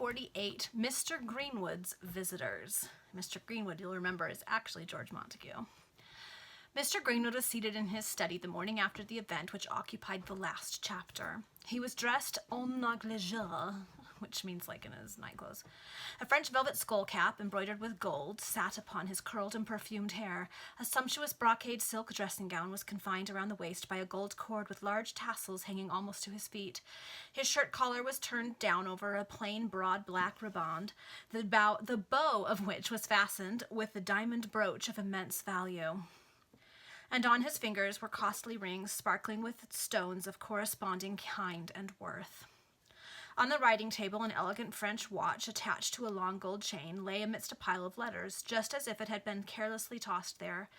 48, Mr. Greenwood's Visitors. Mr. Greenwood, you'll remember, is actually George Montagu. Mr. Greenwood was seated in his study the morning after the event which occupied the last chapter. He was dressed en négligé, which means like in his nightclothes. A French velvet skull cap, embroidered with gold, sat upon his curled and perfumed hair. A sumptuous brocade silk dressing gown was confined around the waist by a gold cord with large tassels hanging almost to his feet. His shirt collar was turned down over a plain, broad black riband, the bow of which was fastened with a diamond brooch of immense value. And on his fingers were costly rings sparkling with stones of corresponding kind and worth. On the writing table, an elegant French watch attached to a long gold chain lay amidst a pile of letters, just as if it had been carelessly tossed there.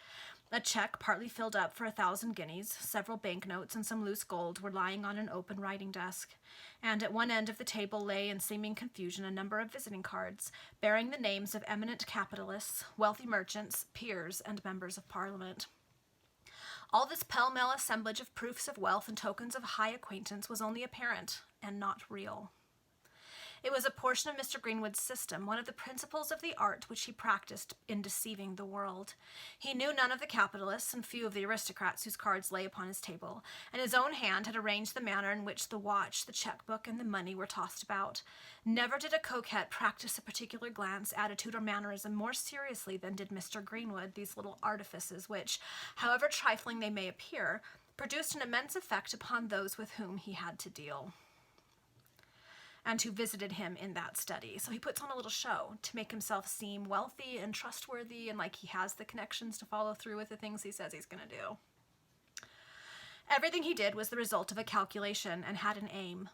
A cheque, partly filled up for 1,000 guineas, several banknotes, and some loose gold were lying on an open writing desk. And at one end of the table lay in seeming confusion a number of visiting cards, bearing the names of eminent capitalists, wealthy merchants, peers, and members of Parliament. All this pell-mell assemblage of proofs of wealth and tokens of high acquaintance was only apparent and not real. It was a portion of Mr. Greenwood's system, one of the principles of the art which he practiced in deceiving the world. He knew none of the capitalists and few of the aristocrats whose cards lay upon his table, and his own hand had arranged the manner in which the watch, the checkbook, and the money were tossed about. Never did a coquette practice a particular glance, attitude, or mannerism more seriously than did Mr. Greenwood these little artifices which, however trifling they may appear, produced an immense effect upon those with whom he had to deal and who visited him in that study. So he puts on a little show to make himself seem wealthy and trustworthy and like he has the connections to follow through with the things he says he's going to do. Everything he did was the result of a calculation and had an aim.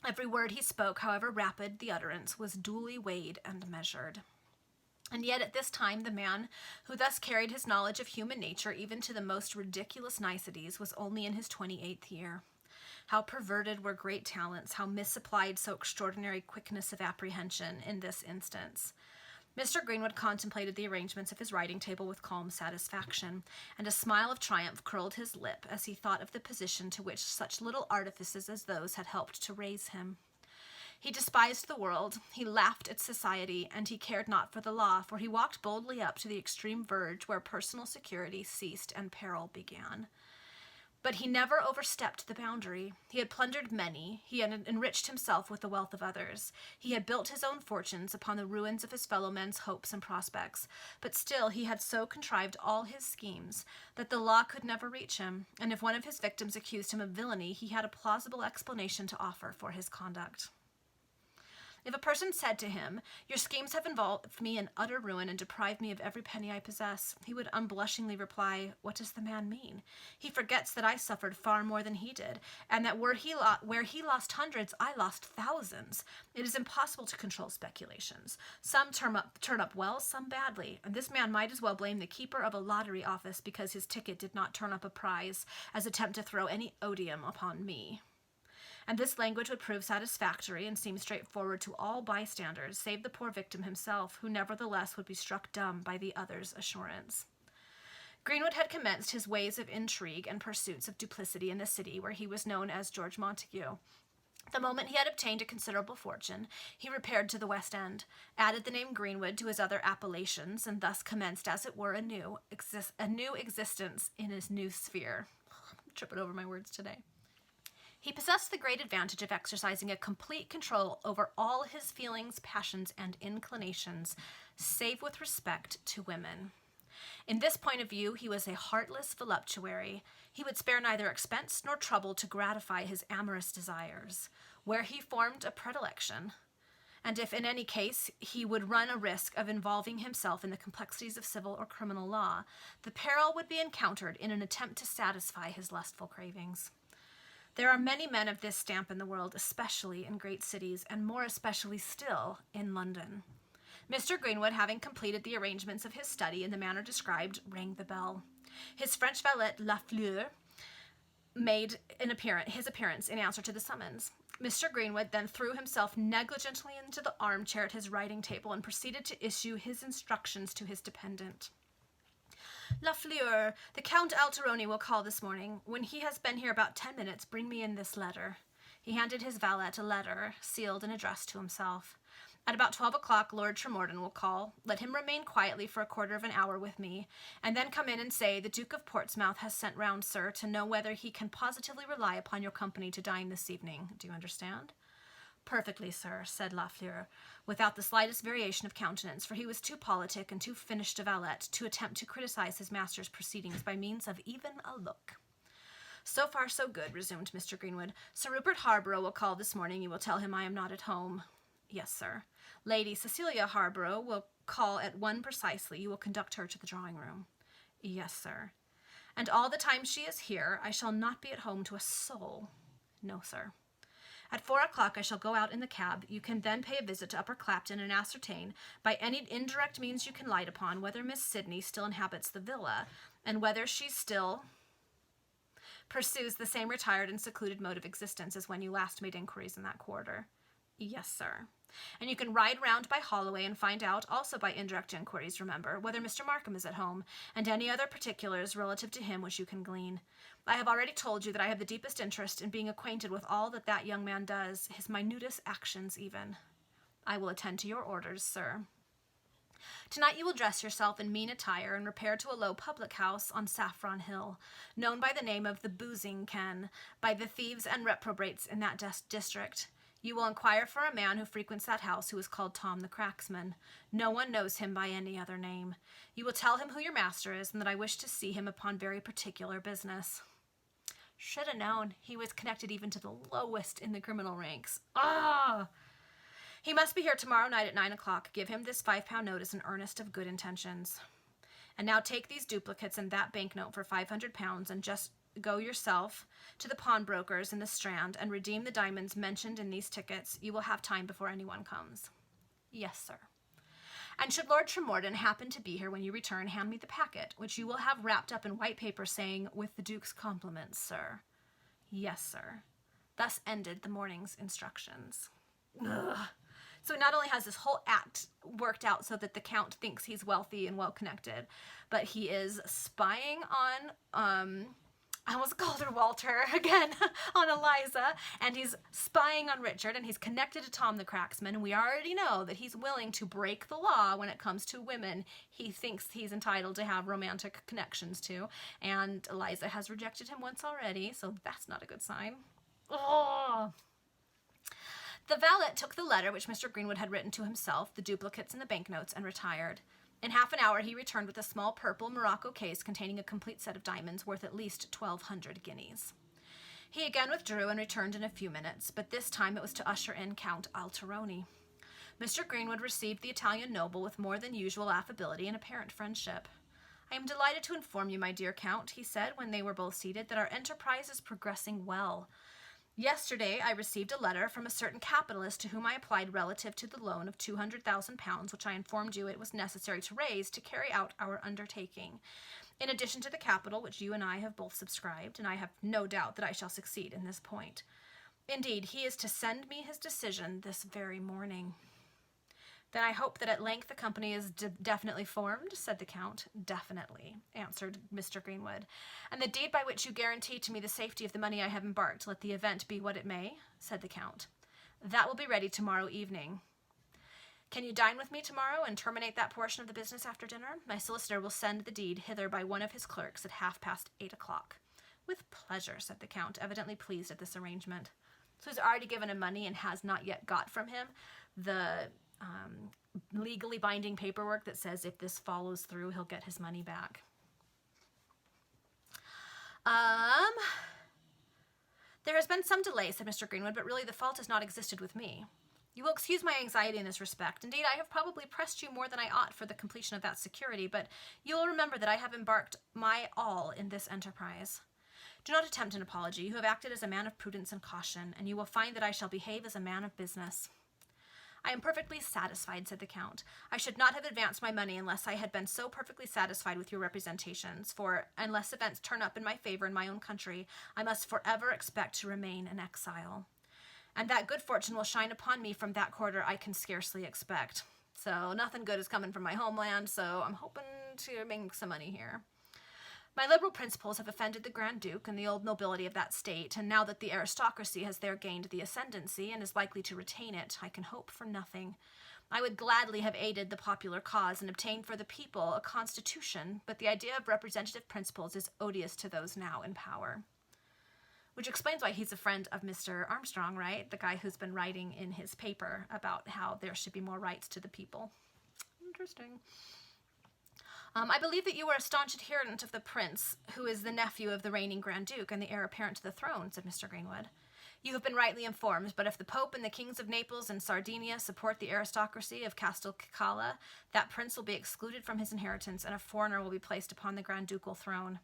Every word he spoke, however rapid the utterance, was duly weighed and measured. And yet at this time the man who thus carried his knowledge of human nature even to the most ridiculous niceties was only in his 28th year. How perverted were great talents, how misapplied so extraordinary quickness of apprehension in this instance. Mr. Greenwood contemplated the arrangements of his writing table with calm satisfaction, and a smile of triumph curled his lip as he thought of the position to which such little artifices as those had helped to raise him. He despised the world, he laughed at society, and he cared not for the law, for he walked boldly up to the extreme verge where personal security ceased and peril began. But he never overstepped the boundary. He had plundered many. He had enriched himself with the wealth of others. He had built his own fortunes upon the ruins of his fellow men's hopes and prospects. But still he had so contrived all his schemes that the law could never reach him, and if one of his victims accused him of villainy, he had a plausible explanation to offer for his conduct. If a person said to him, "Your schemes have involved me in utter ruin and deprived me of every penny I possess," he would unblushingly reply, "What does the man mean? He forgets that I suffered far more than he did, and that where he lost hundreds, I lost thousands. It is impossible to control speculations. Some turn up well, some badly, and this man might as well blame the keeper of a lottery office because his ticket did not turn up a prize as attempt to throw any odium upon me." And this language would prove satisfactory and seem straightforward to all bystanders, save the poor victim himself, who nevertheless would be struck dumb by the other's assurance. Greenwood had commenced his ways of intrigue and pursuits of duplicity in the city where he was known as George Montagu. The moment he had obtained a considerable fortune, he repaired to the West End, added the name Greenwood to his other appellations, and thus commenced, as it were, a new existence in his new sphere. I'm tripping over my words today. He possessed the great advantage of exercising a complete control over all his feelings, passions, and inclinations, save with respect to women. In this point of view, he was a heartless voluptuary. He would spare neither expense nor trouble to gratify his amorous desires. Where he formed a predilection, and if in any case he would run a risk of involving himself in the complexities of civil or criminal law, the peril would be encountered in an attempt to satisfy his lustful cravings. There are many men of this stamp in the world, especially in great cities, and more especially still in London. Mr. Greenwood, having completed the arrangements of his study in the manner described, rang the bell. His French valet, Lafleur, made his appearance in answer to the summons. Mr. Greenwood then threw himself negligently into the armchair at his writing table and proceeded to issue his instructions to his dependent. "Lafleur, the Count Alteroni will call this morning. When he has been here about 10 minutes, bring me in this letter." He handed his valet a letter, sealed and addressed to himself. At about 12 o'clock, Lord Tremorden will call. Let him remain quietly for a quarter of an hour with me, and then come in and say, the Duke of Portsmouth has sent round, sir, to know whether he can positively rely upon your company to dine this evening. Do you understand? Perfectly, sir, said Lafleur, without the slightest variation of countenance, for he was too politic and too finished a valet to attempt to criticize his master's proceedings by means of even a look. So far, so good, resumed Mr. Greenwood. Sir Rupert Harborough will call this morning. You will tell him I am not at home. Yes, sir. Lady Cecilia Harborough will call at 1 precisely. You will conduct her to the drawing-room. Yes, sir. And all the time she is here, I shall not be at home to a soul. No, sir. At 4 o'clock I shall go out in the cab. You can then pay a visit to Upper Clapton and ascertain, by any indirect means you can light upon, whether Miss Sidney still inhabits the villa, and whether she still pursues the same retired and secluded mode of existence as when you last made inquiries in that quarter. Yes, sir. And you can ride round by Holloway and find out, also by indirect inquiries, remember, whether Mr. Markham is at home, and any other particulars relative to him which you can glean. I have already told you that I have the deepest interest in being acquainted with all that that young man does, his minutest actions even. I will attend to your orders, sir. Tonight you will dress yourself in mean attire and repair to a low public house on Saffron Hill, known by the name of the Boozing Ken, by the thieves and reprobates in that district. You will inquire for a man who frequents that house who is called Tom the Cracksman. No one knows him by any other name. You will tell him who your master is and that I wish to see him upon very particular business. Should have known he was connected even to the lowest in the criminal ranks. Ah! He must be here tomorrow night at 9 o'clock. Give him this £5 note as an earnest of good intentions. And now take these duplicates and that banknote for £500 and just go yourself to the pawnbrokers in the Strand and redeem the diamonds mentioned in these tickets. You will have time before anyone comes. Yes, sir. And should Lord Tremorden happen to be here when you return, hand me the packet, which you will have wrapped up in white paper saying, with the Duke's compliments, sir. Yes, sir. Thus ended the morning's instructions. Ugh. So not only has this whole act worked out so that the Count thinks he's wealthy and well-connected, but he is spying on, I almost called her Walter again, on Eliza, and he's spying on Richard, and he's connected to Tom the Cracksman, and we already know that he's willing to break the law when it comes to women he thinks he's entitled to have romantic connections to, and Eliza has rejected him once already, so that's not a good sign. Oh. The valet took the letter which Mr. Greenwood had written to himself, the duplicates and the banknotes, and retired. In half an hour he returned with a small purple morocco case containing a complete set of diamonds worth at least 1,200 guineas. He again withdrew and returned in a few minutes, but this time it was to usher in Count Alteroni. Mr. Greenwood received the Italian noble with more than usual affability and apparent friendship. I am delighted to inform you, my dear Count, he said when they were both seated, that our enterprise is progressing well. Yesterday I received a letter from a certain capitalist to whom I applied relative to the loan of £200,000, which I informed you it was necessary to raise to carry out our undertaking, in addition to the capital which you and I have both subscribed, and I have no doubt that I shall succeed in this point. Indeed, he is to send me his decision this very morning. Then I hope that at length the company is definitely formed, said the Count. Definitely, answered Mr. Greenwood. And the deed by which you guarantee to me the safety of the money I have embarked, let the event be what it may, said the Count. That will be ready tomorrow evening. Can you dine with me tomorrow and terminate that portion of the business after dinner? My solicitor will send the deed hither by one of his clerks at 8:30. With pleasure, said the Count, evidently pleased at this arrangement. So he's already given him money and has not yet got from him the legally binding paperwork that says if this follows through, he'll get his money back. There has been some delay, said Mr. Greenwood, but really the fault has not existed with me. You will excuse my anxiety in this respect. Indeed, I have probably pressed you more than I ought for the completion of that security, but you will remember that I have embarked my all in this enterprise. Do not attempt an apology. You have acted as a man of prudence and caution, and you will find that I shall behave as a man of business. I am perfectly satisfied, said the Count. I should not have advanced my money unless I had been so perfectly satisfied with your representations, for unless events turn up in my favor in my own country, I must forever expect to remain an exile. And that good fortune will shine upon me from that quarter I can scarcely expect. So nothing good is coming from my homeland, so I'm hoping to make some money here. My liberal principles have offended the Grand Duke and the old nobility of that state, and now that the aristocracy has there gained the ascendancy and is likely to retain it, I can hope for nothing. I would gladly have aided the popular cause and obtained for the people a constitution, but the idea of representative principles is odious to those now in power. Which explains why he's a friend of Mr. Armstrong, right? The guy who's been writing in his paper about how there should be more rights to the people. Interesting. I believe that you are a staunch adherent of the prince, who is the nephew of the reigning Grand Duke and the heir apparent to the throne, said Mr. Greenwood. You have been rightly informed, but if the Pope and the kings of Naples and Sardinia support the aristocracy of Castelcicala, that prince will be excluded from his inheritance, and a foreigner will be placed upon the Grand Ducal throne.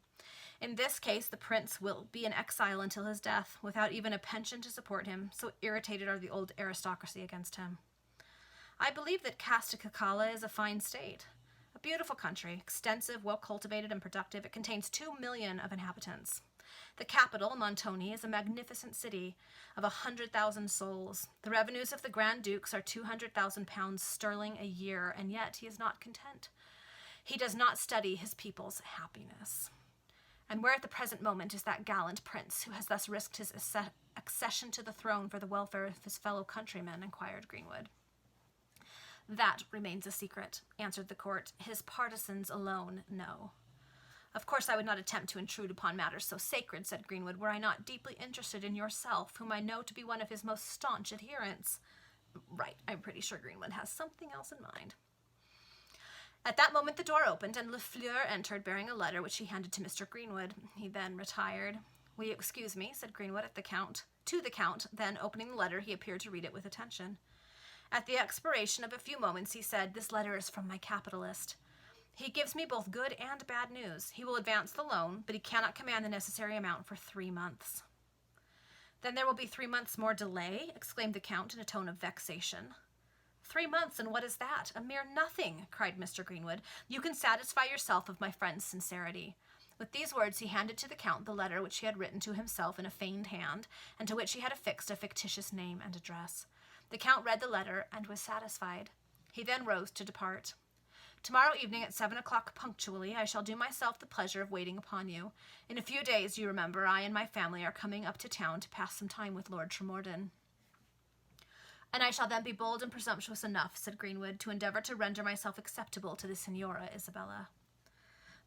In this case, the prince will be in exile until his death, without even a pension to support him, so irritated are the old aristocracy against him. I believe that Castelcicala is a fine state. A beautiful country, extensive, well-cultivated, and productive. It contains 2 million of inhabitants. The capital, Montoni, is a magnificent city of 100,000 souls. The revenues of the Grand Dukes are 200,000 pounds sterling a year, and yet he is not content. He does not study his people's happiness. And where at the present moment is that gallant prince who has thus risked his accession to the throne for the welfare of his fellow countrymen? Inquired Greenwood. That remains a secret, answered the court. His partisans alone know. Of course I would not attempt to intrude upon matters so sacred, said Greenwood, were I not deeply interested in yourself, whom I know to be one of his most staunch adherents. Right, I'm pretty sure Greenwood has something else in mind. At that moment the door opened, and Lafleur entered, bearing a letter which he handed to Mr. Greenwood. He then retired. Will you excuse me, said Greenwood to the Count, then, opening the letter, he appeared to read it with attention. At the expiration of a few moments, he said, This letter is from my capitalist. He gives me both good and bad news. He will advance the loan, but he cannot command the necessary amount for 3 months. Then there will be 3 months more delay, exclaimed the Count in a tone of vexation. 3 months, and what is that? A mere nothing, cried Mr. Greenwood. You can satisfy yourself of my friend's sincerity. With these words he handed to the Count the letter which he had written to himself in a feigned hand, and to which he had affixed a fictitious name and address. The Count read the letter and was satisfied. He then rose to depart. Tomorrow evening at 7 o'clock punctually, I shall do myself the pleasure of waiting upon you. In a few days, you remember, I and my family are coming up to town to pass some time with Lord Tremorden. And I shall then be bold and presumptuous enough, said Greenwood, to endeavour to render myself acceptable to the Signora Isabella.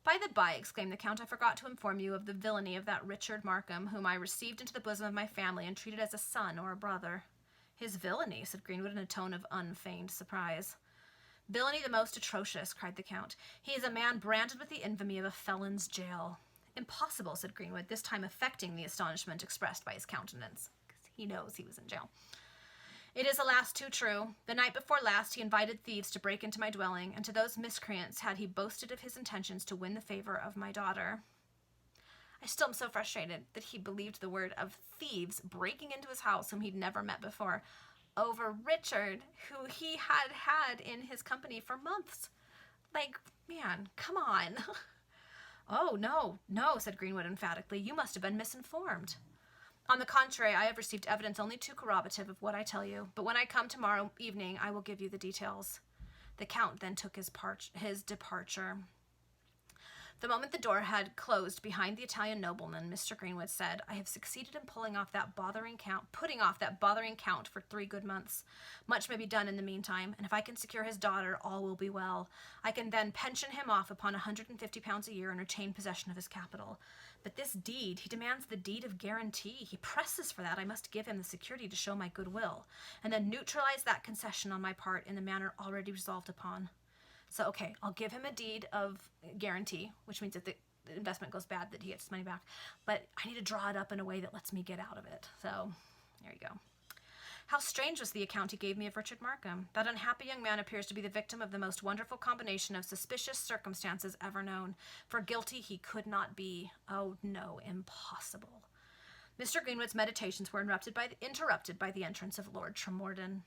By the by, exclaimed the Count, I forgot to inform you of the villainy of that Richard Markham, whom I received into the bosom of my family and treated as a son or a brother. His villainy, said Greenwood in a tone of unfeigned surprise. Villainy the most atrocious, cried the Count. He is a man branded with the infamy of a felon's jail. Impossible, said Greenwood, this time affecting the astonishment expressed by his countenance, because he knows he was in jail. It is, alas, too true. The night before last he invited thieves to break into my dwelling, and to those miscreants had he boasted of his intentions to win the favor of my daughter. I still am so frustrated that he believed the word of thieves breaking into his house whom he'd never met before, over Richard, who he had had in his company for months. Like, man, come on. Oh, no, said Greenwood emphatically. You must have been misinformed. On the contrary, I have received evidence only too corroborative of what I tell you, but when I come tomorrow evening, I will give you the details. The Count then took his departure. The moment the door had closed behind the Italian nobleman, Mr. Greenwood said, I have succeeded in putting off that bothering count for 3 good months. Much may be done in the meantime, and if I can secure his daughter, all will be well. I can then pension him off upon £150 a year and retain possession of his capital. But this deed, he demands the deed of guarantee. He presses for that. I must give him the security to show my goodwill, and then neutralize that concession on my part in the manner already resolved upon. So, okay, I'll give him a deed of guarantee, which means if the investment goes bad, that he gets his money back. But I need to draw it up in a way that lets me get out of it. So, there you go. How strange was the account he gave me of Richard Markham. That unhappy young man appears to be the victim of the most wonderful combination of suspicious circumstances ever known. For guilty he could not be. Oh, no, impossible. Mr. Greenwood's meditations were interrupted by the entrance of Lord Tremorden.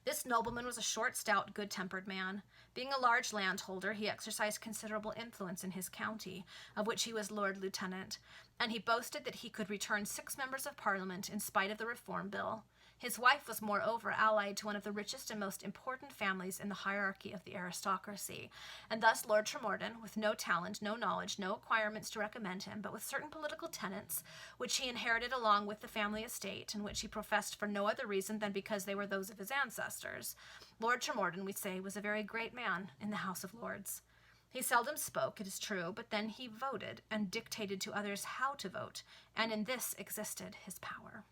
This nobleman was a short, stout, good-tempered man. Being a large landholder, he exercised considerable influence in his county, of which he was Lord Lieutenant, and he boasted that he could return 6 members of Parliament in spite of the Reform Bill. His wife was moreover allied to one of the richest and most important families in the hierarchy of the aristocracy, and thus Lord Tremorden, with no talent, no knowledge, no acquirements to recommend him, but with certain political tenets, which he inherited along with the family estate, and which he professed for no other reason than because they were those of his ancestors, Lord Tremorden, we say, was a very great man in the House of Lords. He seldom spoke, it is true, but then he voted and dictated to others how to vote, and in this existed his power.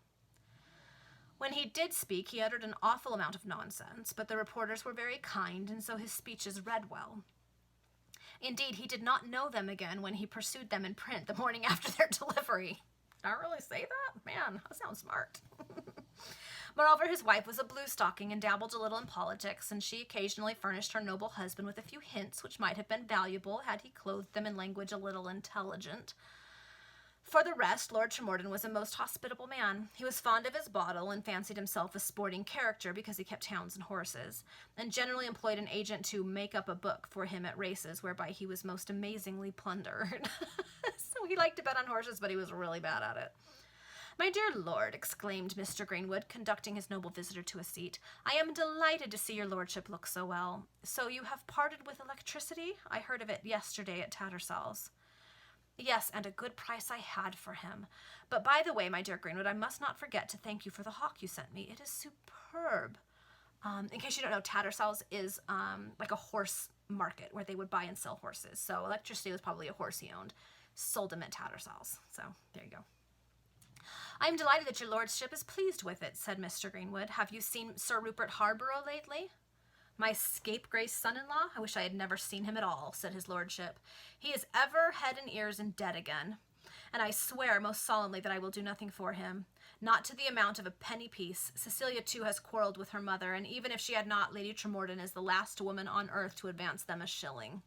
When he did speak, he uttered an awful amount of nonsense, but the reporters were very kind, and so his speeches read well. Indeed, he did not know them again when he pursued them in print the morning after their delivery. Did I really say that? Man, that sounds smart. Moreover, his wife was a blue-stocking and dabbled a little in politics, and she occasionally furnished her noble husband with a few hints which might have been valuable had he clothed them in language a little intelligent. For the rest, Lord Tremorden was a most hospitable man. He was fond of his bottle and fancied himself a sporting character because he kept hounds and horses, and generally employed an agent to make up a book for him at races, whereby he was most amazingly plundered. So he liked to bet on horses, but he was really bad at it. "My dear lord," exclaimed Mr. Greenwood, conducting his noble visitor to a seat, "I am delighted to see your lordship look so well. So you have parted with electricity? I heard of it yesterday at Tattersall's." "Yes, and a good price I had for him. But by the way, my dear Greenwood, I must not forget to thank you for the hawk you sent me. It is superb." In case you don't know, Tattersall's is like a horse market where they would buy and sell horses. So electricity was probably a horse he owned. Sold him at Tattersall's. So there you go. "I am delighted that your lordship is pleased with it," said Mr. Greenwood. "Have you seen Sir Rupert Harborough lately?" "My scapegrace son-in-law? I wish I had never seen him at all," said his lordship. "He is ever head and ears in debt again, and I swear most solemnly that I will do nothing for him. Not to the amount of a penny piece. Cecilia, too, has quarrelled with her mother, and even if she had not, Lady Tremorden is the last woman on earth to advance them a shilling."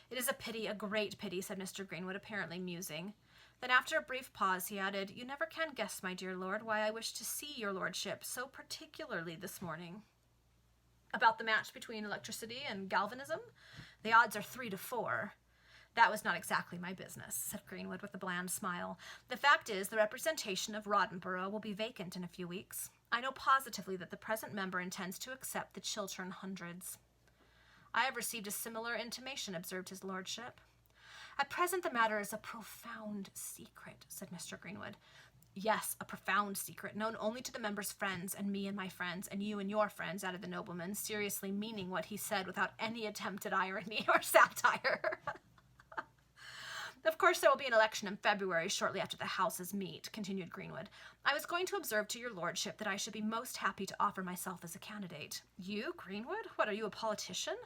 "It is a pity, a great pity," said Mr. Greenwood, apparently musing. Then after a brief pause he added, "You never can guess, my dear lord, why I wish to see your lordship so particularly this morning." "About the match between electricity and galvanism? The odds are 3 to 4. "That was not exactly my business," said Greenwood with a bland smile. "The fact is, the representation of Roddenborough will be vacant in a few weeks. I know positively that the present member intends to accept the Chiltern Hundreds." "I have received a similar intimation," observed his lordship. "At present the matter is a profound secret," said Mr. Greenwood. "Yes, a profound secret, known only to the member's friends, and me and my friends, and you and your friends," added the nobleman, seriously meaning what he said without any attempt at irony or satire. "Of course there will be an election in February, shortly after the Houses meet," continued Greenwood. "I was going to observe to your lordship that I should be most happy to offer myself as a candidate." "You, Greenwood? What, are you a politician?"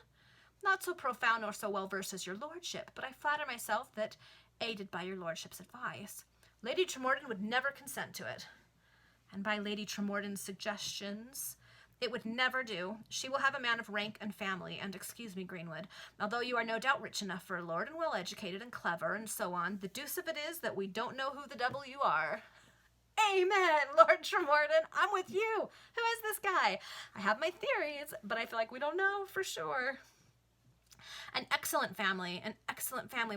"Not so profound or so well versed as your lordship, but I flatter myself that, aided by your lordship's advice, Lady Tremorden would never consent to it." "And by Lady Tremorden's suggestions?" "It would never do. She will have a man of rank and family, and excuse me, Greenwood, although you are no doubt rich enough for a lord, and well educated and clever, and so on, the deuce of it is that we don't know who the devil you are." "Amen, Lord Tremorden. I'm with you. Who is this guy? I have my theories, but I feel like we don't know for sure." An excellent family,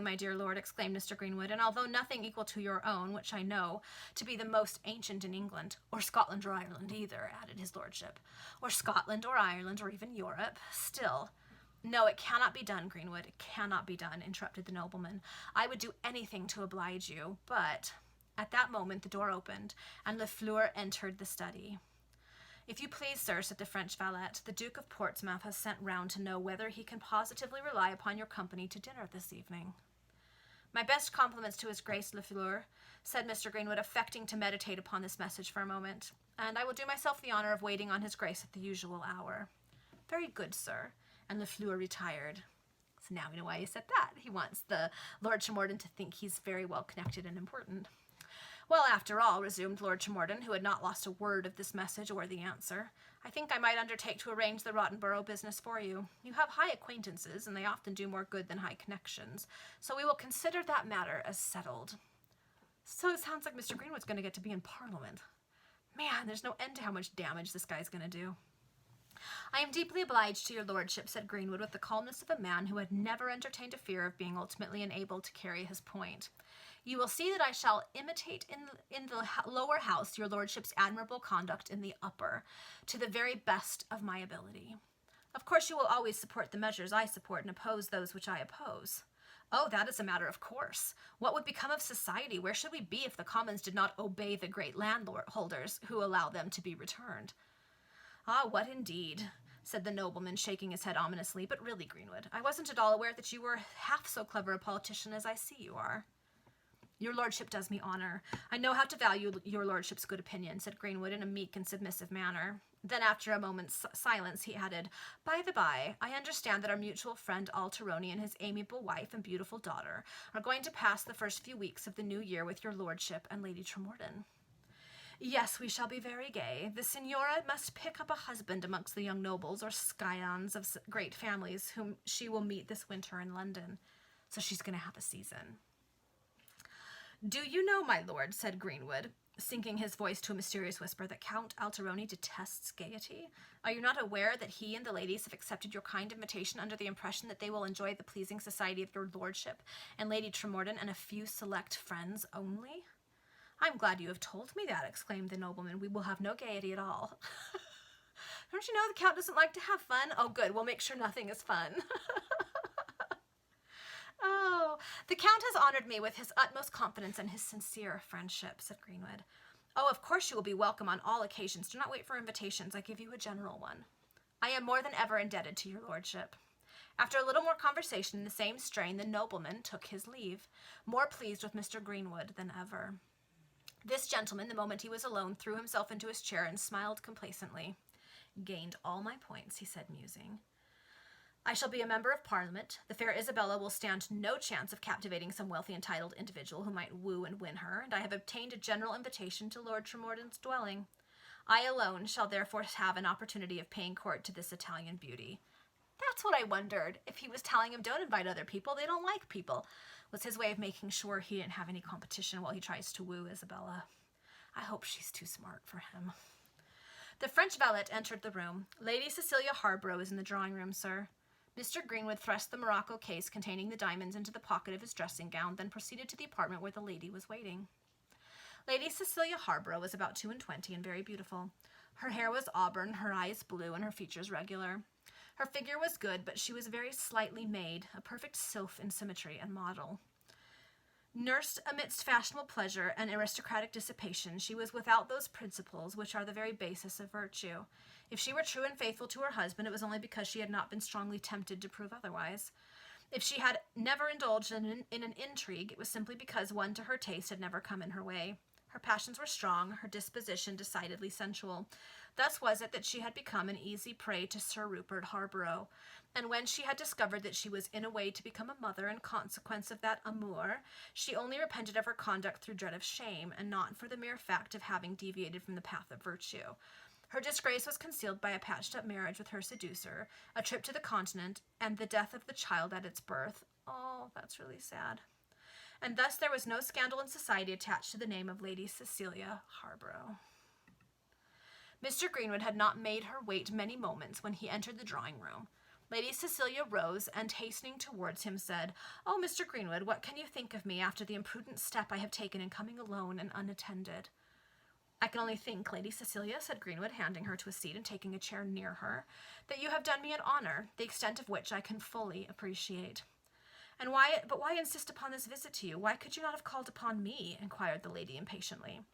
my dear lord," exclaimed Mr. Greenwood, "and although nothing equal to your own, which I know to be the most ancient in England, or Scotland or Ireland either," added his lordship, "or Scotland or Ireland or even Europe, still—" "No, it cannot be done, Greenwood, it cannot be done," interrupted the nobleman. "I would do anything to oblige you, but—" At that moment the door opened, and Lafleur entered the study. "If you please, sir," said the French valet, "the Duke of Portsmouth has sent round to know whether he can positively rely upon your company to dinner this evening." "My best compliments to his Grace Lafleur," said Mr. Greenwood, affecting to meditate upon this message for a moment, "and I will do myself the honour of waiting on his Grace at the usual hour." "Very good, sir," and Lafleur retired. So now we know why he said that. He wants the Lord Tremorden to think he's very well connected and important. "Well, after all," resumed Lord Tremorden, who had not lost a word of this message or the answer, "I think I might undertake to arrange the Roddenborough business for you. You have high acquaintances, and they often do more good than high connections, so we will consider that matter as settled." So it sounds like Mr. Greenwood's going to get to be in Parliament. Man, there's no end to how much damage this guy's going to do. "I am deeply obliged to your lordship," said Greenwood with the calmness of a man who had never entertained a fear of being ultimately enabled to carry his point. "You will see that I shall imitate in the lower house your lordship's admirable conduct in the upper, to the very best of my ability. Of course you will always support the measures I support and oppose those which I oppose." "Oh, that is a matter of course. What would become of society? Where should we be if the Commons did not obey the great landholders who allow them to be returned?" "Ah, what indeed? said the nobleman, shaking his head ominously. But really, Greenwood, I wasn't at all aware that you were half so clever a politician as I see you are. Your lordship does me honor. I know how to value your lordship's good opinion, said Greenwood in a meek and submissive manner. Then, after a moment's silence, he added, By the by, I understand that our mutual friend Alteroni and his amiable wife and beautiful daughter are going to pass the first few weeks of the new year with your lordship and Lady Tremorden. Yes, we shall be very gay. The signora must pick up a husband amongst the young nobles or scions of great families whom she will meet this winter in London. So she's going to have a season. Do you know, my lord, said Greenwood, sinking his voice to a mysterious whisper, that Count Alteroni detests gaiety? Are you not aware that he and the ladies have accepted your kind invitation under the impression that they will enjoy the pleasing society of your lordship and Lady Tremorden and a few select friends only? I'm glad you have told me that, exclaimed the nobleman. We will have no gaiety at all. Don't you know the Count doesn't like to have fun? Oh, good. We'll make sure nothing is fun. Oh, the Count has honored me with his utmost confidence and his sincere friendship, said Greenwood. Oh, of course you will be welcome on all occasions. Do not wait for invitations. I give you a general one. I am more than ever indebted to your lordship. After a little more conversation in the same strain, the nobleman took his leave, more pleased with Mr. Greenwood than ever. This gentleman, the moment he was alone, threw himself into his chair and smiled complacently. Gained all my points, he said, musing. I shall be a member of Parliament. The fair Isabella will stand no chance of captivating some wealthy entitled individual who might woo and win her, and I have obtained a general invitation to Lord Tremorden's dwelling. I alone shall therefore have an opportunity of paying court to this Italian beauty. That's what I wondered. If he was telling him, don't invite other people, they don't like people, was his way of making sure he didn't have any competition while he tries to woo Isabella. I hope she's too smart for him. The French valet entered the room. Lady Cecilia Harborough is in the drawing-room, sir. Mr. Greenwood thrust the morocco case containing the diamonds into the pocket of his dressing gown, then proceeded to the apartment where the lady was waiting. Lady Cecilia Harborough was about 22 and very beautiful. Her hair was auburn, her eyes blue, and her features regular. Her figure was good, but she was very slightly made, a perfect sylph in symmetry and model. Nursed amidst fashionable pleasure and aristocratic dissipation, she was without those principles which are the very basis of virtue. If she were true and faithful to her husband, it was only because she had not been strongly tempted to prove otherwise. If she had never indulged in an intrigue, it was simply because one to her taste had never come in her way. Her passions were strong, her disposition decidedly sensual. Thus was it that she had become an easy prey to Sir Rupert Harborough, and when she had discovered that she was in a way to become a mother in consequence of that amour, she only repented of her conduct through dread of shame, and not for the mere fact of having deviated from the path of virtue. Her disgrace was concealed by a patched-up marriage with her seducer, a trip to the continent, and the death of the child at its birth. Oh, that's really sad. And thus there was no scandal in society attached to the name of Lady Cecilia Harborough. Mr. Greenwood had not made her wait many moments when he entered the drawing-room. Lady Cecilia rose and, hastening towards him, said, "Oh, Mr. Greenwood, what can you think of me after the imprudent step I have taken in coming alone and unattended?" "I can only think, Lady Cecilia," said Greenwood, handing her to a seat and taking a chair near her, "that you have done me an honor, the extent of which I can fully appreciate." "And why insist upon this visit to you? Why could you not have called upon me?" inquired the lady impatiently.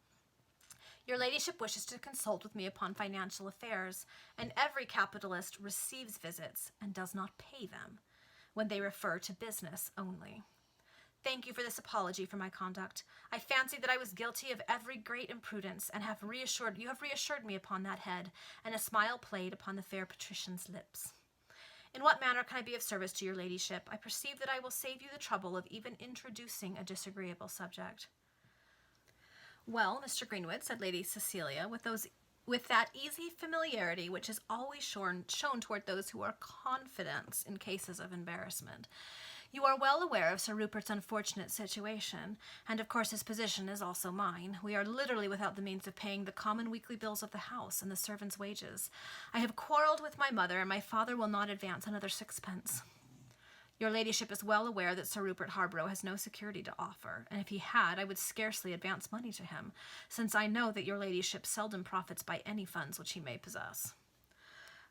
"Your ladyship wishes to consult with me upon financial affairs, and every capitalist receives visits and does not pay them when they refer to business only. Thank you for this apology for my conduct. I fancied that I was guilty of every great imprudence, and you have reassured me upon that head," and a smile played upon the fair patrician's lips. "In what manner can I be of service to your ladyship? I perceive that I will save you the trouble of even introducing a disagreeable subject." "Well, Mr. Greenwood," said Lady Cecilia, with that easy familiarity which is always shown toward those who are confidants in cases of embarrassment, "you are well aware of Sir Rupert's unfortunate situation, and of course his position is also mine. We are literally without the means of paying the common weekly bills of the house and the servants' wages. I have quarrelled with my mother, and my father will not advance another sixpence. Your ladyship is well aware that Sir Rupert Harborough has no security to offer, and if he had, I would scarcely advance money to him, since I know that your ladyship seldom profits by any funds which he may possess."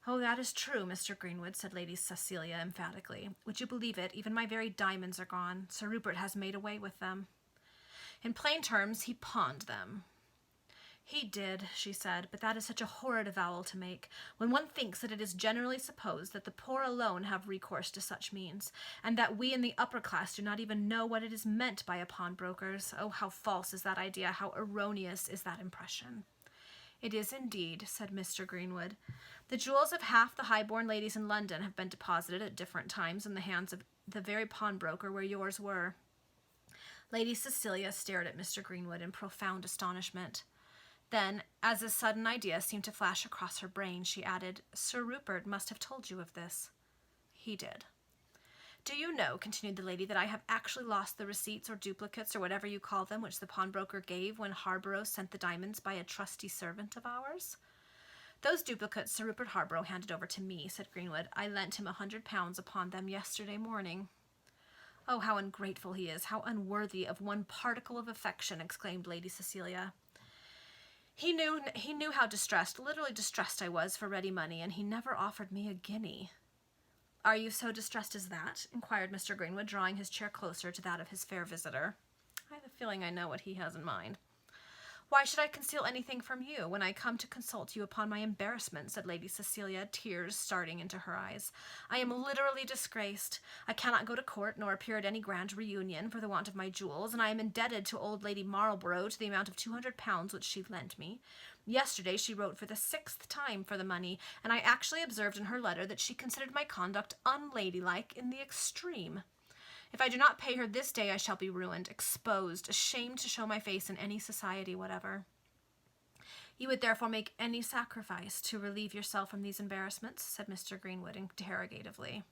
"Oh, that is true, Mr. Greenwood," said Lady Cecilia emphatically. "Would you believe it? Even my very diamonds are gone. Sir Rupert has made away with them. In plain terms, he pawned them. He did, she said, but that is such a horrid avowal to make, when one thinks that it is generally supposed that the poor alone have recourse to such means, and that we in the upper class do not even know what it is meant by a pawnbroker's. Oh, how false is that idea, how erroneous is that impression. It is indeed, said Mr. Greenwood. The jewels of half the high-born ladies in London have been deposited at different times in the hands of the very pawnbroker where yours were. Lady Cecilia stared at Mr. Greenwood in profound astonishment. Then, as a sudden idea seemed to flash across her brain, she added, Sir Rupert must have told you of this. He did. Do you know, continued the lady, that I have actually lost the receipts or duplicates or whatever you call them which the pawnbroker gave when Harborough sent the diamonds by a trusty servant of ours? Those duplicates Sir Rupert Harborough handed over to me, said Greenwood. I lent him £100 upon them yesterday morning. Oh, how ungrateful he is, how unworthy of one particle of affection, exclaimed Lady Cecilia. He knew how distressed, literally distressed I was for ready money, and he never offered me a guinea. Are you so distressed as that? Inquired Mr. Greenwood, drawing his chair closer to that of his fair visitor. I have a feeling I know what he has in mind. Why should I conceal anything from you when I come to consult you upon my embarrassment, said Lady Cecilia, tears starting into her eyes. I am literally disgraced. I cannot go to court nor appear at any grand reunion for the want of my jewels, and I am indebted to old Lady Marlborough to the amount of £200 which she lent me. Yesterday she wrote for the 6th time for the money, and I actually observed in her letter that she considered my conduct unladylike in the extreme. If I do not pay her this day, I shall be ruined, exposed, ashamed to show my face in any society whatever. You would therefore make any sacrifice to relieve yourself from these embarrassments, said Mr. Greenwood interrogatively.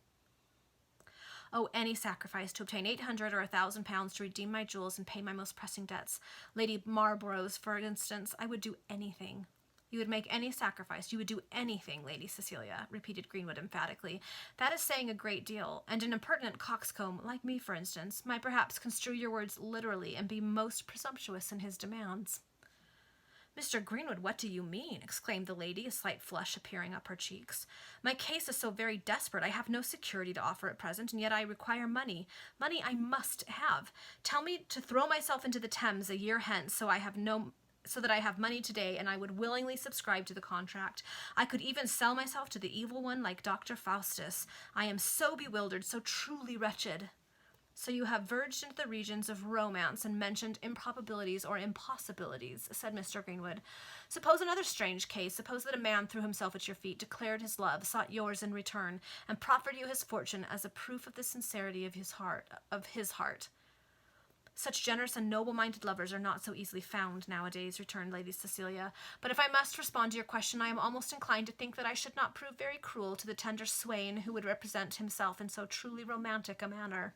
Oh, any sacrifice to obtain 800 or 1,000 pounds to redeem my jewels and pay my most pressing debts. Lady Marlborough's, for instance, I would do anything. You would make any sacrifice. You would do anything, Lady Cecilia, repeated Greenwood emphatically. That is saying a great deal, and an impertinent coxcomb, like me, for instance, might perhaps construe your words literally and be most presumptuous in his demands. Mr. Greenwood, what do you mean? Exclaimed the lady, a slight flush appearing up her cheeks. My case is so very desperate. I have no security to offer at present, and yet I require money. Money I must have. Tell me to throw myself into the Thames a year hence, so that I have money today, and I would willingly subscribe to the contract. I could even sell myself to the evil one like Dr. Faustus. I am so bewildered, so truly wretched. So you have verged into the regions of romance and mentioned improbabilities or impossibilities, said Mr. Greenwood. Suppose another strange case. Suppose that a man threw himself at your feet, declared his love, sought yours in return, and proffered you his fortune as a proof of the sincerity of his heart. Such generous and noble-minded lovers are not so easily found nowadays, returned Lady Cecilia. But if I must respond to your question, I am almost inclined to think that I should not prove very cruel to the tender swain who would represent himself in so truly romantic a manner.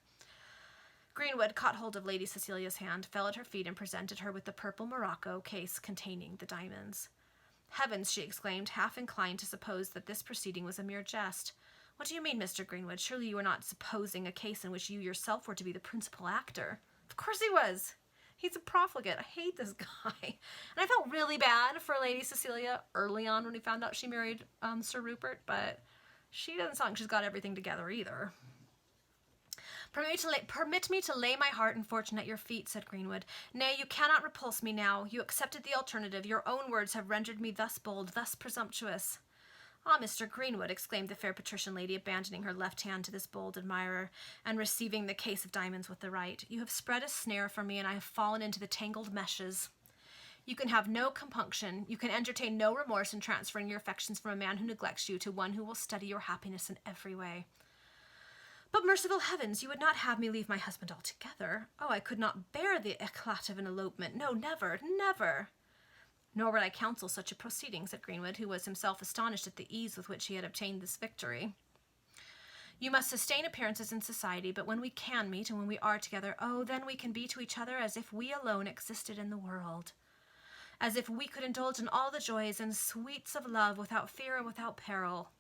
Greenwood caught hold of Lady Cecilia's hand, fell at her feet, and presented her with the purple morocco case containing the diamonds. Heavens, she exclaimed, half inclined to suppose that this proceeding was a mere jest. What do you mean, Mr. Greenwood? Surely you are not supposing a case in which you yourself were to be the principal actor? Of course he was. He's a profligate. I hate this guy. And I felt really bad for Lady Cecilia early on when we found out she married Sir Rupert, but she doesn't sound like she's got everything together either. Permit me to lay my heart and fortune at your feet, said Greenwood. Nay, you cannot repulse me now. You accepted the alternative. Your own words have rendered me thus bold, thus presumptuous. Ah, Mr. Greenwood, exclaimed the fair patrician lady, abandoning her left hand to this bold admirer, and receiving the case of diamonds with the right. You have spread a snare for me, and I have fallen into the tangled meshes. You can have no compunction. You can entertain no remorse in transferring your affections from a man who neglects you to one who will study your happiness in every way. But merciful heavens, you would not have me leave my husband altogether. Oh, I could not bear the éclat of an elopement. No, never, never. Nor would I counsel such a proceeding, said Greenwood, who was himself astonished at the ease with which he had obtained this victory. You must sustain appearances in society, but when we can meet and when we are together, oh, then we can be to each other as if we alone existed in the world. As if we could indulge in all the joys and sweets of love without fear and without peril.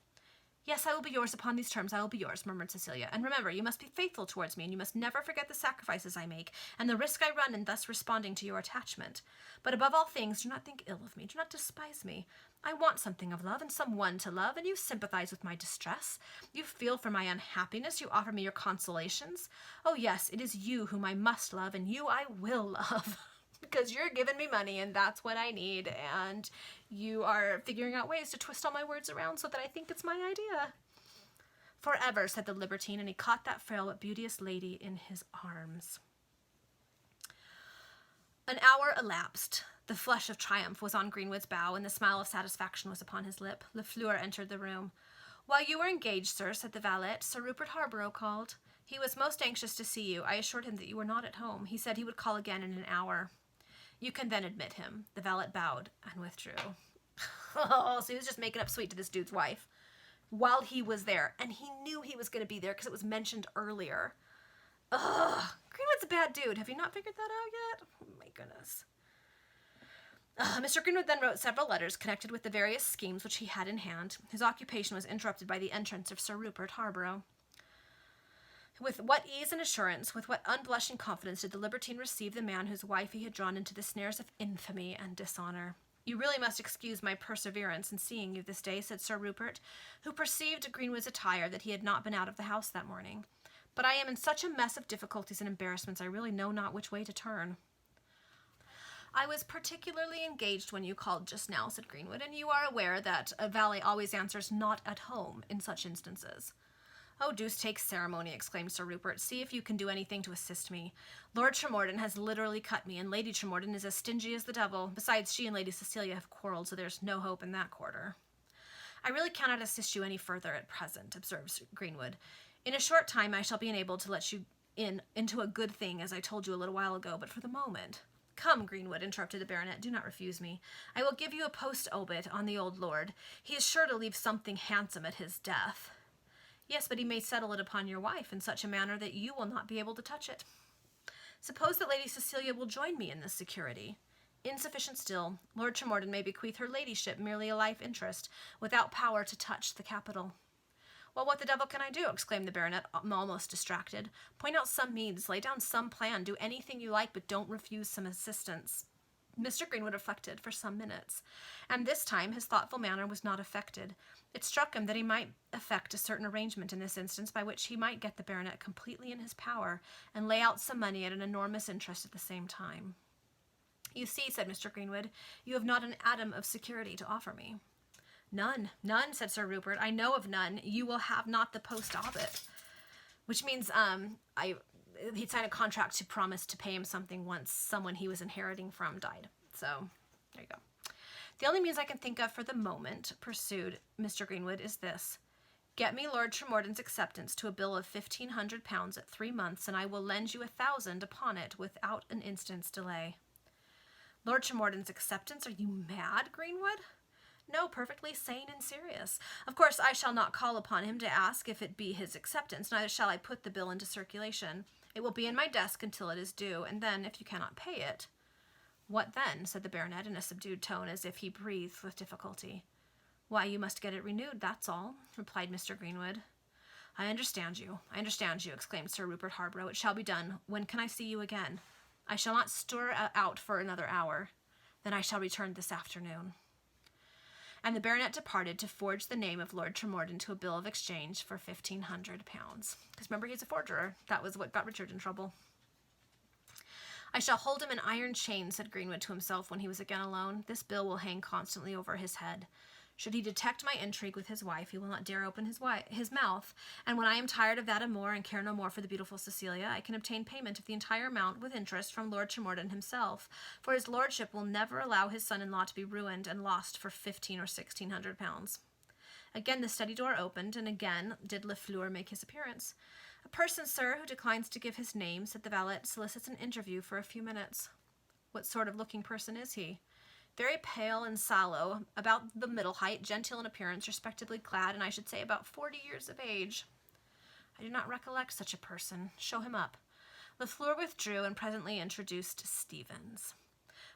Yes, I will be yours upon these terms. I will be yours, murmured Cecilia. And remember, you must be faithful towards me, and you must never forget the sacrifices I make, and the risk I run in thus responding to your attachment. But above all things, do not think ill of me. Do not despise me. I want something of love, and someone to love, and you sympathize with my distress. You feel for my unhappiness. You offer me your consolations. Oh, yes, it is you whom I must love, and you I will love. because you're giving me money and that's what I need, and you are figuring out ways to twist all my words around so that I think it's my idea. Forever, said the libertine, and he caught that frail but beauteous lady in his arms. An hour elapsed. The flush of triumph was on Greenwood's brow, and the smile of satisfaction was upon his lip. Lafleur entered the room. While you were engaged, sir, said the valet, Sir Rupert Harborough called. He was most anxious to see you. I assured him that you were not at home. He said he would call again in an hour. You can then admit him. The valet bowed and withdrew. Oh, so he was just making up sweet to this dude's wife while he was there, and he knew he was going to be there because it was mentioned earlier. Ugh, Greenwood's a bad dude. Have you not figured that out yet? Oh my goodness. Mr. Greenwood then wrote several letters connected with the various schemes which he had in hand. His occupation was interrupted by the entrance of Sir Rupert Harborough. With what ease and assurance, with what unblushing confidence did the libertine receive the man whose wife he had drawn into the snares of infamy and dishonor. You really must excuse my perseverance in seeing you this day, said Sir Rupert, who perceived Greenwood's attire that he had not been out of the house that morning. But I am in such a mess of difficulties and embarrassments, I really know not which way to turn. I was particularly engaged when you called just now, said Greenwood, and you are aware that a valet always answers not at home in such instances. Oh, deuce take ceremony, exclaimed Sir Rupert. See if you can do anything to assist me. Lord Tremorden has literally cut me, and Lady Tremorden is as stingy as the devil. Besides, she and Lady Cecilia have quarreled, so there's no hope in that quarter. I really cannot assist you any further at present, observed Greenwood. In a short time I shall be enabled to let you into a good thing, as I told you a little while ago, but for the moment... Come, Greenwood, interrupted the baronet, do not refuse me. I will give you a post-obit on the old lord. He is sure to leave something handsome at his death. Yes, but he may settle it upon your wife in such a manner that you will not be able to touch it. Suppose that Lady Cecilia will join me in this security. Insufficient still, Lord Tremorden may bequeath her ladyship merely a life interest, without power to touch the capital. Well, what the devil can I do? Exclaimed the baronet, almost distracted. Point out some means, lay down some plan, do anything you like, but don't refuse some assistance. Mr. Greenwood reflected for some minutes, and this time his thoughtful manner was not affected. It struck him that he might effect a certain arrangement in this instance by which he might get the baronet completely in his power and lay out some money at an enormous interest at the same time. You see, said Mr. Greenwood, you have not an atom of security to offer me. None, said Sir Rupert. I know of none. You will have not the post-obit. Which means he'd signed a contract to promise to pay him something once someone he was inheriting from died. So, there you go. The only means I can think of for the moment, pursued Mr. Greenwood, is this. Get me Lord Tremorden's acceptance to a bill of £1,500 at 3 months, and I will lend you 1,000 upon it without an instant's delay. Lord Tremorden's acceptance? Are you mad, Greenwood? No, perfectly sane and serious. Of course, I shall not call upon him to ask if it be his acceptance, neither shall I put the bill into circulation. It will be in my desk until it is due, and then, if you cannot pay it... What then? Said the baronet in a subdued tone, as if he breathed with difficulty. Why, you must get it renewed, that's all, replied Mr. Greenwood. I understand you, exclaimed Sir Rupert Harborough. It shall be done. When can I see you again? I shall not stir out for another hour. Then I shall return this afternoon. And the baronet departed to forge the name of Lord Tremorden to a bill of exchange for £1,500. Because remember, he's a forger. That was what got Richard in trouble. I shall hold him in iron chains, said Greenwood to himself when he was again alone. This bill will hang constantly over his head. Should he detect my intrigue with his wife, he will not dare open his mouth, and when I am tired of that amour and care no more for the beautiful Cecilia, I can obtain payment of the entire amount with interest from Lord Tremorden himself, for his lordship will never allow his son-in-law to be ruined and lost for £1,500 or £1,600. Again the study door opened, and again did Lafleur make his appearance. A person, sir, who declines to give his name, said the valet, solicits an interview for a few minutes. What sort of looking person is he? Very pale and sallow, about the middle height, genteel in appearance, respectably clad, and I should say about 40 years of age. I do not recollect such a person. Show him up. Lafleur withdrew and presently introduced Stevens.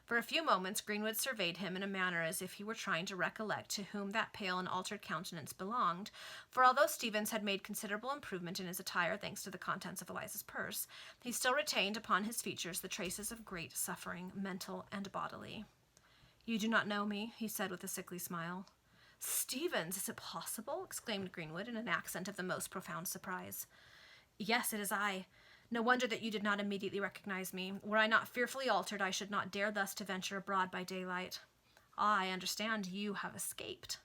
For a few moments Greenwood surveyed him in a manner as if he were trying to recollect to whom that pale and altered countenance belonged, for although Stevens had made considerable improvement in his attire thanks to the contents of Eliza's purse, he still retained upon his features the traces of great suffering, mental and bodily. You do not know me, he said with a sickly smile. Stevens, is it possible? Exclaimed Greenwood in an accent of the most profound surprise. Yes, it is I. No wonder that you did not immediately recognize me. Were I not fearfully altered, I should not dare thus to venture abroad by daylight. Ah, I understand. You have escaped.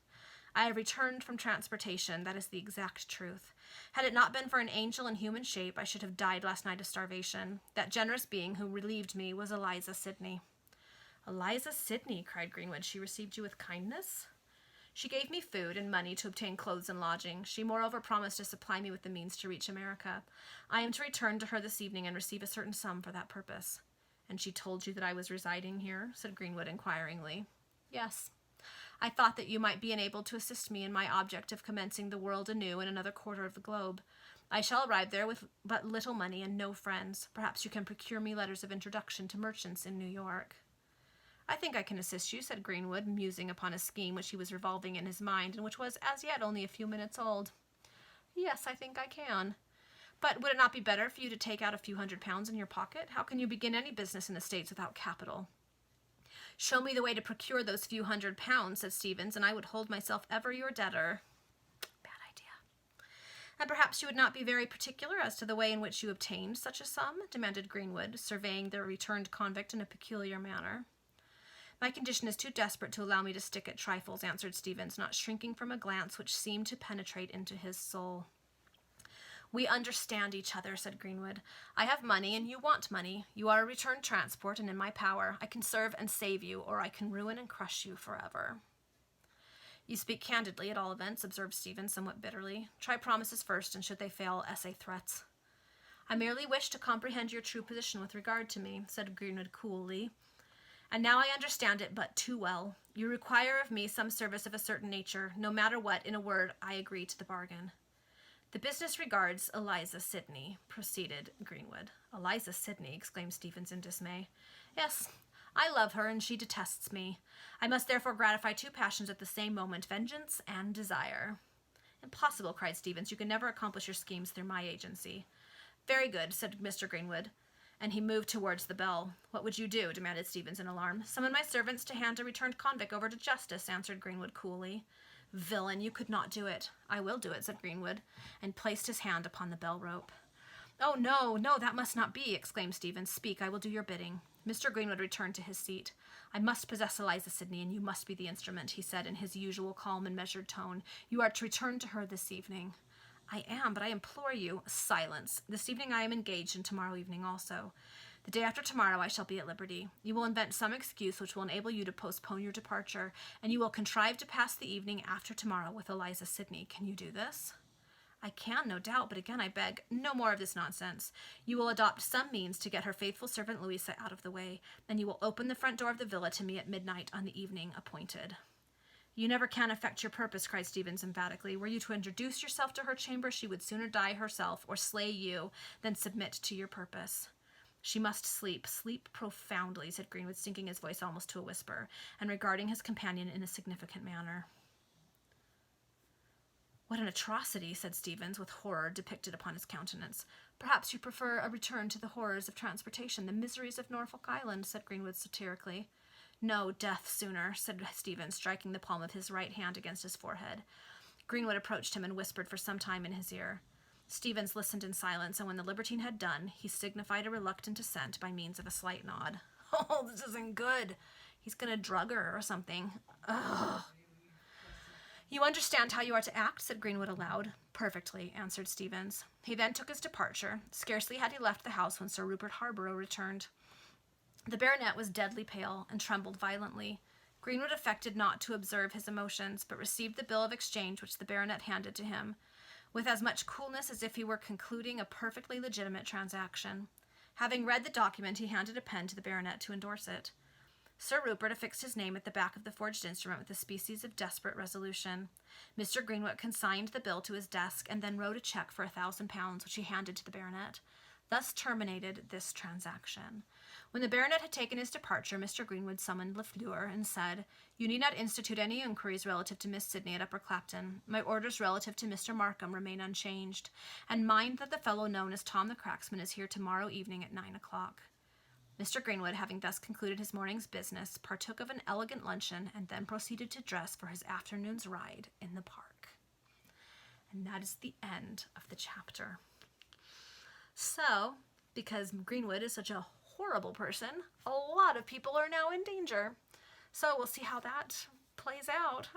I have returned from transportation. That is the exact truth. Had it not been for an angel in human shape, I should have died last night of starvation. That generous being who relieved me was Eliza Sidney. Eliza Sidney, cried Greenwood. She received you with kindness? She gave me food and money to obtain clothes and lodging. She moreover promised to supply me with the means to reach America. I am to return to her this evening and receive a certain sum for that purpose. And she told you that I was residing here? Said Greenwood inquiringly. Yes. I thought that you might be enabled to assist me in my object of commencing the world anew in another quarter of the globe. I shall arrive there with but little money and no friends. Perhaps you can procure me letters of introduction to merchants in New York. I think I can assist you, said Greenwood, musing upon a scheme which he was revolving in his mind, and which was as yet only a few minutes old. Yes, I think I can. But would it not be better for you to take out a few £100 in your pocket? How can you begin any business in the States without capital? Show me the way to procure those few £100, said Stevens, and I would hold myself ever your debtor. Bad idea. And perhaps you would not be very particular as to the way in which you obtained such a sum? Demanded Greenwood, surveying the returned convict in a peculiar manner. My condition is too desperate to allow me to stick at trifles, answered Stevens, not shrinking from a glance which seemed to penetrate into his soul. We understand each other, said Greenwood. I have money and you want money. You are a returned transport and in my power. I can serve and save you, or I can ruin and crush you forever. You speak candidly, at all events, observed Stevens somewhat bitterly. Try promises first, and should they fail, essay threats. I merely wish to comprehend your true position with regard to me, said Greenwood coolly. And now I understand it but too well. You require of me some service of a certain nature. No matter what, in a word, I agree to the bargain. The business regards Eliza Sidney, proceeded Greenwood. Eliza Sidney, exclaimed Stevens in dismay. Yes, I love her, and she detests me. I must therefore gratify two passions at the same moment, vengeance and desire. Impossible, cried Stevens. You can never accomplish your schemes through my agency. Very good, said Mr. Greenwood, and he moved towards the bell. What would you do? Demanded Stevens in alarm. Summon my servants to hand a returned convict over to justice, answered Greenwood coolly. Villain, you could not do it. I will do it, said Greenwood, and placed his hand upon the bell rope. Oh, no, that must not be, exclaimed Stevens. Speak, I will do your bidding. Mr. Greenwood returned to his seat. I must possess Eliza Sidney, and you must be the instrument, he said in his usual calm and measured tone. You are to return to her this evening. I am, but I implore you, silence. This evening I am engaged, and tomorrow evening also. The day after tomorrow I shall be at liberty. You will invent some excuse which will enable you to postpone your departure, and you will contrive to pass the evening after tomorrow with Eliza Sidney. Can you do this? I can, no doubt, but again I beg, no more of this nonsense. You will adopt some means to get her faithful servant Louisa out of the way, and you will open the front door of the villa to me at midnight on the evening appointed. You never can effect your purpose, cried Stevens emphatically. Were you to introduce yourself to her chamber, she would sooner die herself or slay you than submit to your purpose. She must sleep profoundly, said Greenwood, sinking his voice almost to a whisper, and regarding his companion in a significant manner. What an atrocity, said Stevens, with horror depicted upon his countenance. Perhaps you prefer a return to the horrors of transportation, the miseries of Norfolk Island, said Greenwood satirically. No, death sooner, said Stevens, striking the palm of his right hand against his forehead. Greenwood approached him and whispered for some time in his ear. Stevens listened in silence, and when the libertine had done, he signified a reluctant assent by means of a slight nod. Oh, this isn't good. He's going to drug her or something. Ugh. You understand how you are to act, said Greenwood aloud. Perfectly, answered Stevens. He then took his departure. Scarcely had he left the house when Sir Rupert Harborough returned. The baronet was deadly pale and trembled violently. Greenwood affected not to observe his emotions, but received the bill of exchange which the baronet handed to him, with as much coolness as if he were concluding a perfectly legitimate transaction. Having read the document, he handed a pen to the baronet to endorse it. Sir Rupert affixed his name at the back of the forged instrument with a species of desperate resolution. Mr. Greenwood consigned the bill to his desk, and then wrote a cheque for £1,000, which he handed to the baronet. Thus terminated this transaction. When the baronet had taken his departure, Mr. Greenwood summoned Lafleur and said, You need not institute any inquiries relative to Miss Sidney at Upper Clapton. My orders relative to Mr. Markham remain unchanged. And mind that the fellow known as Tom the Cracksman is here tomorrow evening at 9 o'clock. Mr. Greenwood, having thus concluded his morning's business, partook of an elegant luncheon and then proceeded to dress for his afternoon's ride in the park. And that is the end of the chapter. So, because Greenwood is such a horrible person, a lot of people are now in danger. So we'll see how that plays out.